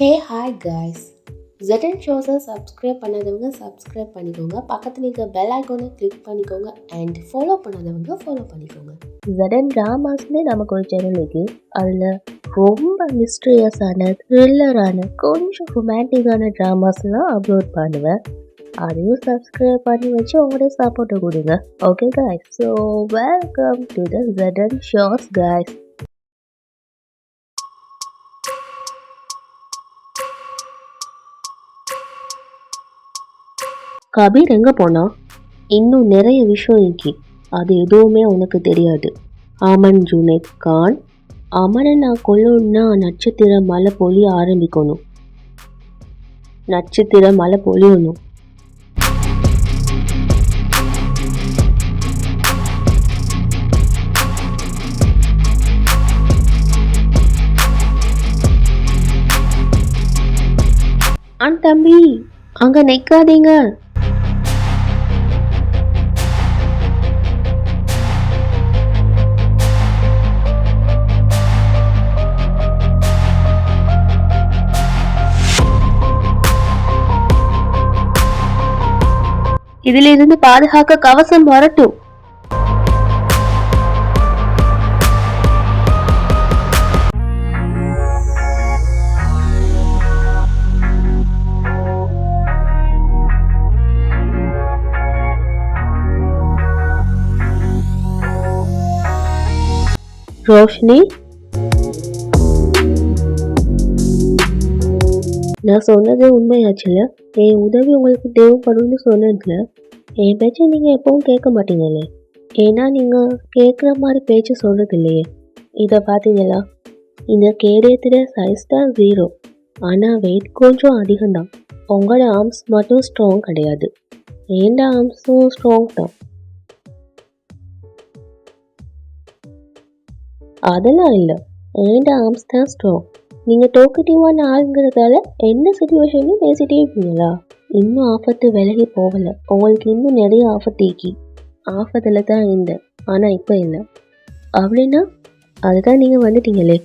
ஹே hi guys. ZN ஷோஸை subscribe பண்ணாதவங்க subscribe பண்ணிக்கோங்க. பக்கத்தில் இருக்க பெல் ஐக்கானை கிளிக் பண்ணிக்கோங்க அண்ட் ஃபாலோ பண்ணாதவங்க ஃபாலோ பண்ணிக்கோங்க. ZN ட்ராமாஸ்னே நமக்கு ஒரு சேனல் இருக்கு. அதில் ரொம்ப மிஸ்டீரியஸான த்ரில்லரான கொஞ்சம் ரொமான்டிக்கான ட்ராமாஸ்லாம் அப்லோட் பண்ணுவேன். அதையும் சப்ஸ்கிரைப் பண்ணி வச்சு உங்களுடைய சப்போர்ட்டை கொடுங்க. Okay guys, so welcome to the ZN shows guys. Kabir எங்கே போனா? இன்னும் நிறைய விஷயம் இருக்கு, அது எதுவுமே உனக்கு தெரியாது. அமன் ஜுனைத் கான், அமனை நான் கொல்லணும்னா நட்சத்திர மழை பொழிய ஆரம்பிக்கணும். நட்சத்திர மழை பொழியணும். தம்பி, அங்க நிக்காதீங்க. இதிலிருந்து பாதுகாக்க கவசம் வரட்டும். ரோஷினி, நான் சொன்னது உண்மையாச்சுல. என் உதவி உங்களுக்கு தேவைப்படும்னு சொன்னதுல என் பேச்சை நீங்கள் எப்பவும் கேட்க மாட்டீங்களே. ஏன்னா நீங்கள் கேட்குற மாதிரி பேச்சு சொல்கிறது இல்லையே. இதை பார்த்தீங்களா? இந்த கேடயத்தில் சைஸ் தான் 0, ஆனால் வெயிட் கொஞ்சம் அதிகம்தான். உங்களோட ஆர்ம்ஸ் மட்டும் ஸ்ட்ராங் கிடையாது, ஏண்ட ஆர்ம்ஸும் ஸ்ட்ராங் தான். அதெல்லாம் இல்லை, ஏண்ட ஆர்ம்ஸ் தான் ஸ்ட்ராங். நீங்கள் டோக்கட்டிவான ஆளுங்கிறதால என்ன சுச்சுவேஷன்லையும் பேசிட்டே இருப்பீங்களா? இன்னும் ஆபத்து விலகி போகலை. உங்களுக்கு இன்னும் நிறைய ஆபத்து ஆபத்தில் தான் இருந்தேன், ஆனால் இப்போ இல்லை. அப்படின்னா அதுதான் நீங்கள் வந்துட்டீங்களே.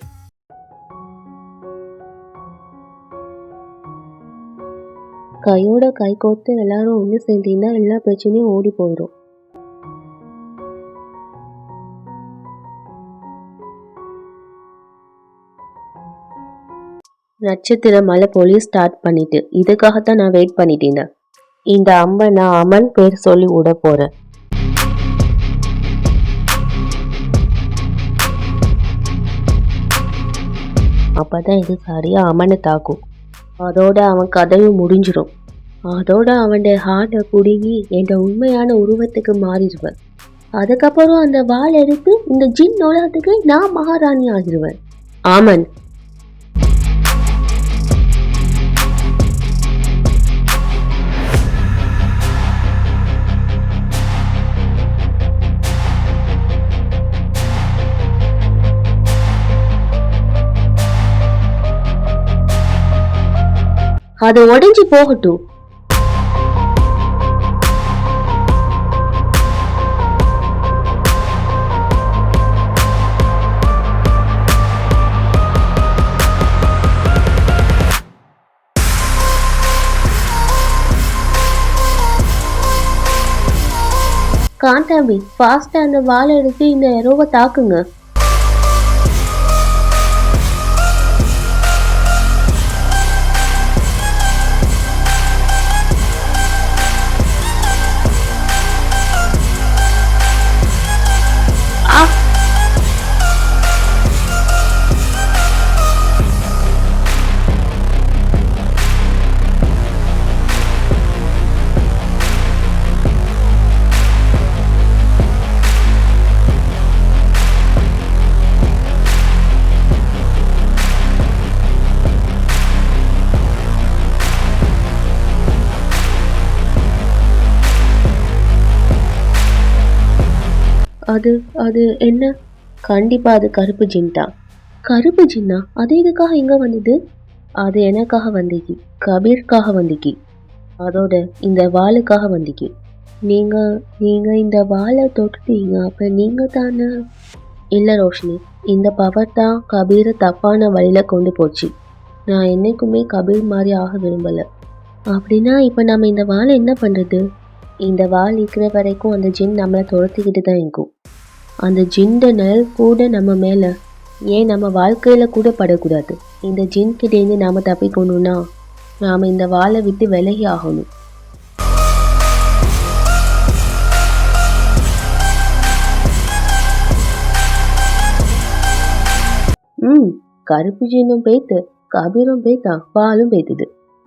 கையோட கை கோர்த்து எல்லாரும் ஒன்று சேர்ந்தீங்கன்னா எல்லா பிரச்சனையும் ஓடி போயிடும். நட்சத்திர மழை பொழிய ஸ்டார்ட் பண்ணிட்டு, இதுக்காகத்தான் நான் வெயிட் பண்ணிட்டு இருந்தேன். இந்த அம்பை நான் அமன் பேர் சொல்லி விட போறேன். அப்பதான் இது சரியா அமனை தாக்கும். அதோட அவன் கதையும் முடிஞ்சிடும். அதோட அவன் ஹார்ட்டை குடுங்கி என் உண்மையான உருவத்துக்கு மாறிடுவேன். அதுக்கப்புறம் அந்த வாள் எடுத்து இந்த ஜின் உலகத்துக்கு நான் மகாராணி ஆகிடுவேன். ஆமன், அது உடைஞ்சு போகட்டும். காண்டாம்பி, ஃபாஸ்டா அந்த வாழை எடுத்து இந்த எரோவை தாக்குங்க. அது அது என்ன? கண்டிப்பா அது கருப்பு ஜின் தான். கருப்பு ஜின்னா? அது எதுக்காக இங்க வந்தது? அது எனக்காக வந்திக்கு, கபீருக்காக வந்திக்கு, அதோட இந்த வாளுக்காக வந்திக்கு. நீங்க நீங்க இந்த வாளை தொட்டுட்டீங்க, அப்ப நீங்க தானே? இல்ல ரோஷினி, இந்த பவர் தான் கபீரை தப்பான வழியில கொண்டு போச்சு. நான் என்னைக்குமே கபீர் மாதிரி ஆக விரும்பலை. அப்படின்னா இப்போ நம்ம இந்த வாழை என்ன பண்ணுறது? இந்த வாள் இருக்கிற வரைக்கும் அந்த ஜின் நம்மளை துரத்திக்கிட்டு தான் இருக்கும். அந்த ஜின்ட நிழல் கூட நம்ம மேலே, ஏன் நம்ம வாழ்க்கையில் கூட படக்கூடாது. இந்த ஜின்கிட்டேருந்து நாம் தப்பிக்கணும்னா நாம் இந்த வாளை விட்டு விலகி ஆகணும். கருப்பு ஜின்னும் பேய்த்து, கபீரும் பேய்த்தான், வாளும் பேய்த்துது.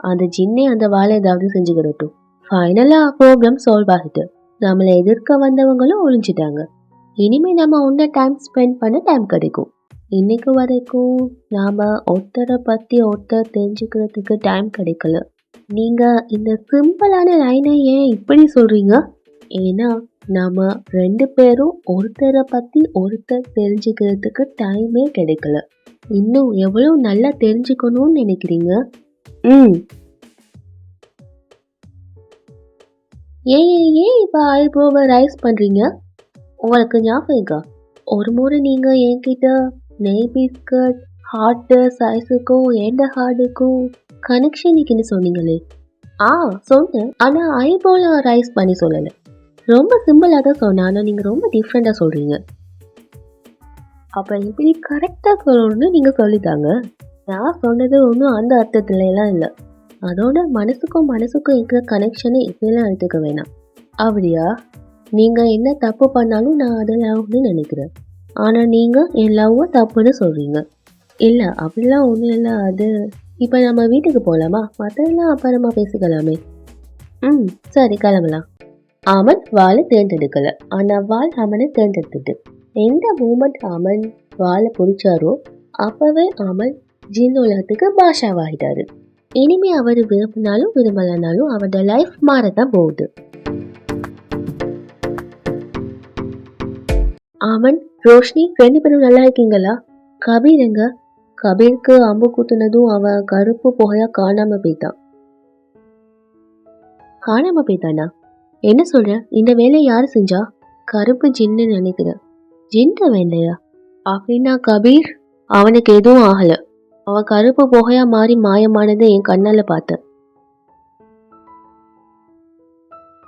அந்த ஜின்னே அந்த வாழை ஏதாவது செஞ்சுக்கிடட்டும். ஃபைனலாக ப்ராப்ளம் சால்வ் ஆகிட்டு நம்மளை எதிர்க்க வந்தவங்களும் ஒழிஞ்சிட்டாங்க. இனிமே நம்ம ஒன்றை டைம் ஸ்பெண்ட் பண்ண டைம் கிடைக்கும். இன்னைக்கு வரைக்கும் நாம் ஒருத்தரை பற்றி ஒருத்தர் தெரிஞ்சுக்கிறதுக்கு டைம் கிடைக்கல. நீங்கள் இந்த சிம்பிளான லைனை ஏன் இப்படி சொல்கிறீங்க? ஏன்னா நம்ம 2 பேரும் ஒருத்தரை பற்றி ஒருத்தர் தெரிஞ்சுக்கிறதுக்கு டைமே கிடைக்கல. இன்னும் எவ்வளோ நல்லா தெரிஞ்சுக்கணும்னு நினைக்கிறீங்க? ஏன் இப்போ ஐப்ரோவை ரைஸ் பண்ணுறீங்க? உங்களுக்கு ஞாபகம் இருக்கா, ஒரு முறை நீங்கள் என்கிட்ட நெய் பிஸ்கட் ஹார்ட்டு சைஸுக்கும் எந்த ஹார்டுக்கும் கனெக்ஷன் இருக்குன்னு சொன்னீங்களே? சொன்னேன். ஆனால் ஐப்ரோவில் ரைஸ் பண்ணி சொல்லலை. ரொம்ப சிம்பிளாக தான் சொன்னேன். ஆனால் நீங்கள் ரொம்ப டிஃப்ரெண்ட்டாக சொல்கிறீங்க. அப்போ இப்படி கரெக்டாக சொல்லணும்னு நீங்கள் சொல்லித்தாங்க. நான் சொன்னது ஒன்றும் அந்த அர்த்தத்துலலாம் இல்லை. அதோட மனசுக்கும் இருக்கிற கனெக்ஷனை இப்படிலாம் எடுத்துக்க வேணாம். அப்படியா? நீங்கள் என்ன தப்பு பண்ணாலும் நான் அதை லவ்னு நினைக்கிறேன். ஆனால் நீங்கள் என் லவ்வை தப்புன்னு சொல்கிறீங்க. இல்லை, அப்படிலாம் ஒன்றும் இல்லை. அது இப்போ நம்ம வீட்டுக்கு போகலாமா? மற்றெல்லாம் அப்புறமா பேசிக்கலாமே. சரி, கிளம்பலாம். அமன் வாளை தேர்ந்தெடுக்கலை, ஆனால் வாள் அமனை தேர்ந்தெடுத்துட்டு எந்த மூமெண்ட் அமன் வாளை பிடிச்சாரோ அப்போவே அமன் ஜின் உலகத்துக்கு பாஷாவாகிட்டாரு. இனிமே அவர் விரும்பினாலும் விரும்பலனாலும் அவரோட லைஃப் மாறத்தான் போகுது. அமன், ரோஷினி 2 பேரும் நல்லா இருக்கீங்களா? கபீர் எங்க? கபீருக்கு அம்பு குத்துனதும் அவன் கருப்பு புகையா காணாம போய்த்தானா? என்ன சொல்ற? இந்த வேலையை யாரு செஞ்சா? கருப்பு ஜின்னு நினைக்கிறேன். ஜின்ன வேலையா? அப்படின்னா கபீர் அவனுக்கு எதுவும் ஆகல. அவன் கருப்பு புகையா மாறி மாயமானதை என் கண்ணால பார்த்தேன்.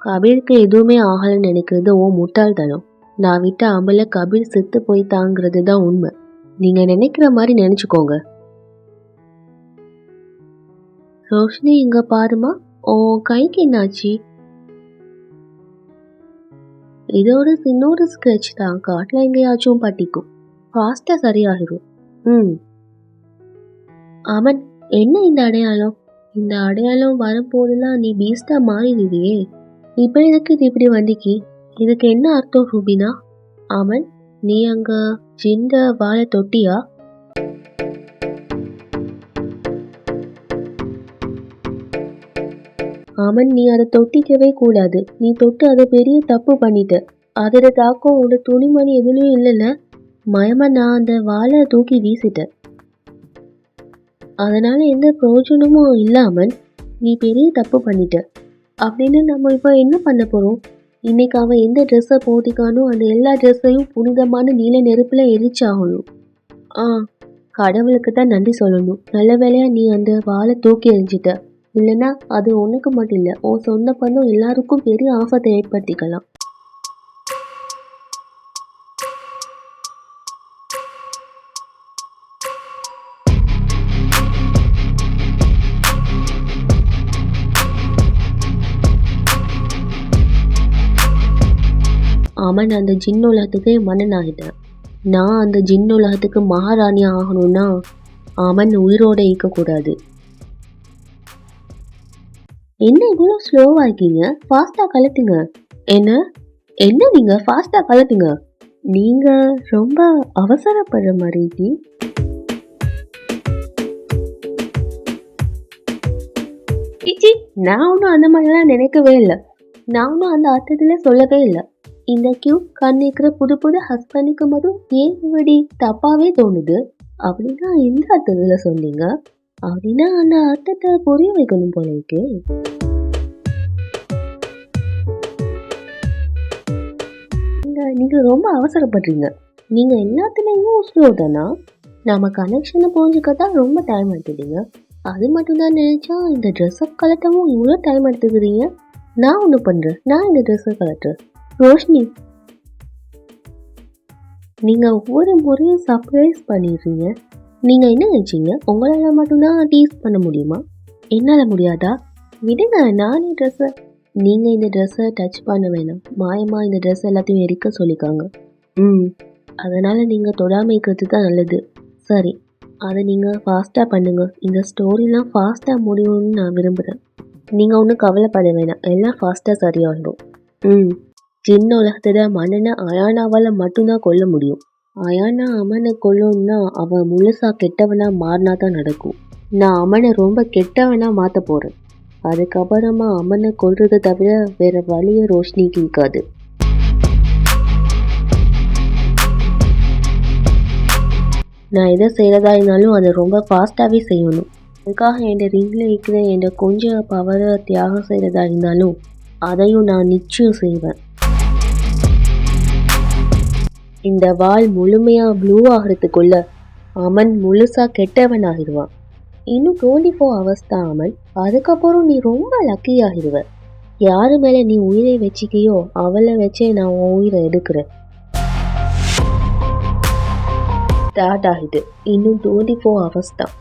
கபீருக்கு எதுவுமே ஆகலன்னு நினைக்கிறது ஓ முட்டாள்தனம். நான் விட்ட அம்பல கபீர் செத்து போய்த்தாங்கிறது தான் உண்மை. நீங்க நினைக்கிற மாதிரி நினைச்சுக்கோங்க. ரோஷினி இங்க பாருமா, உன் கைக்கு என்னாச்சு? இதோட சின்னொரு ஸ்கெட்ச் தான், காட்டில் எங்கேயாச்சும் பட்டிக்கும், ஃபாஸ்டா சரியாகிடும். அமன், என்ன இந்த அடையாளம்? இந்த அடையாளம் வரும்போதெல்லாம் நீ பீஸ்டா மாறிடுவியே, இப்போ எதுக்கு இது இப்படி வண்டிக்கு? இதுக்கு என்ன அர்த்தம் ரூபினா? அமன், நீ அங்க ஜிந்த வாழை தொட்டியா? அமன், நீ அதை தொட்டிக்கவே கூடாது. நீ தொட்டு அதை பெரிய தப்பு பண்ணிட்ட. அதோட தாக்கம் உன்னோட துணிமணி எதுலையும் இல்லைல்ல. மயமா நான் அந்த வாழை தூக்கி வீசிட்டேன். அதனால எந்த பிரயோஜனமும் இல்லாமல் நீ பெரிய தப்பு பண்ணிட்ட. அப்படின்னு நம்ம இப்போ என்ன பண்ண போறோம்? இன்னைக்கு அவன் எந்த ட்ரெஸ்ஸை போட்டிக்கானோ அந்த எல்லா ட்ரெஸ்ஸையும் புனிதமான நீல நெருப்புல எரிச்சாகணும். கடவுளுக்கு தான் நன்றி சொல்லணும். நல்ல வேலையா நீ அந்த வாழை தூக்கி எரிஞ்சிட்ட. இல்லைன்னா அது உனக்கு மட்டும் இல்லை, உன் சொந்த பண்ணும் எல்லாருக்கும் பெரிய ஆபத்தை ஏற்படுத்திக்கலாம். அவன் அந்த ஜின் உலகத்துக்கு மன்னன் ஆகிட்டான். நான் அந்த ஜின் உலகத்துக்கு மகாராணி ஆகணும்னா அவன் உயிரோட இருக்கக்கூடாது. என்ன இவ்வளோ ஸ்லோவா இருக்கீங்க? ஃபாஸ்டா கலத்துங்க. என்ன நீங்க ஃபாஸ்டா கலத்துங்க. நீங்க ரொம்ப அவசரப்படுற மாதிரி. நான் ஒன்றும் அந்த மாதிரிலாம் நினைக்கவே இல்லை. நான் ஒன்றும் அந்த அர்த்தத்துல சொல்லவே இல்லை. இந்த கியூட் கண்ணிக்கிற புது புது ஹஸ்பண்டுக்கு மட்டும் ஏன் இப்படி தப்பாவே தோணுது அப்படின்னா எந்த அர்த்தத்துல சொன்னீங்க? அப்படின்னா அந்த அர்த்தத்தை புரிய வைக்கணும் போல இருக்கு. நீங்க ரொம்ப அவசரப்படுறீங்க. நீங்க எல்லாத்துலயும் ஸ்லோ தானா? நம்ம கனெக்ஷனை புரிஞ்சுக்கத்தான் ரொம்ப டைம் எடுத்துட்டீங்க. அது மட்டும்தான் நினைச்சா இந்த ட்ரெஸ்ஸை கலட்டவும் இவ்வளோ டைம் எடுத்துக்கிறீங்க. நான் ஒன்று பண்ணுறேன், நான் இந்த ட்ரெஸ்ஸை கலட்டுறேன். ரோஷினி, நீங்கள் ஒவ்வொரு முறையும் சர்ப்ரைஸ் பண்ணிடுறீங்க. நீங்கள் என்ன நினச்சிங்க, உங்களால் மட்டும்தான் டீஸ் பண்ண முடியுமா? என்னால் முடியாதா? விடுங்க, நானே ட்ரெஸ்ஸை. நீங்கள் இந்த ட்ரெஸ்ஸை டச் பண்ண வேணாம். மாயமாக இந்த ட்ரெஸ் எல்லாத்தையும் எரிக்க சொல்லிக்காங்க. அதனால் நீங்கள் தொடாமல் இருக்கிறது தான் நல்லது. சரி, அதை நீங்கள் ஃபாஸ்ட்டாக பண்ணுங்கள். இந்த ஸ்டோரிலாம் ஃபாஸ்ட்டாக முடியும்னு நான் விரும்புகிறேன். நீங்கள் ஒன்றும் கவலைப்பட வேணாம், எல்லாம் ஃபாஸ்ட்டாக சரியாகிடும். சின்ன உலகத்தில் மன்னனை அயானாவால் மட்டும்தான் கொல்ல முடியும். அயானா அமனை கொல்லணும்னா அவன் முழுசாக கெட்டவனாக மாறினா தான் நடக்கும். நான் அமனை ரொம்ப கெட்டவனாக மாற்ற போகிறேன். அதுக்கப்புறமா அமனை கொல்றதை தவிர வேறு வழியை ரோஷினிக்கு இருக்காது. நான் எதை செய்கிறதா இருந்தாலும் அதை ரொம்ப ஃபாஸ்ட்டாகவே செய்யணும். அதுக்காக என் ரிங்கில் இருக்கிற என் கொஞ்சம் பவரை தியாகம் செய்கிறதா இருந்தாலும் அதையும் நான் நிச்சயம் செய்வேன். இந்த வால் முழுமையாக ப்ளூ ஆகிறதுக்குள்ள அமன் முழுசாக கெட்டவன் ஆகிடுவான். இன்னும் 24 hours தான் அமன். அதுக்கப்புறம் நீ ரொம்ப லக்கி ஆகிடுவ. யாரு மேலே நீ உயிரை வச்சுக்கியோ அவளை வச்சே நான் உன் உயிரை எடுக்கிறேன். ஸ்டார்ட் ஆகிட்டு இன்னும் 24 hours தான்.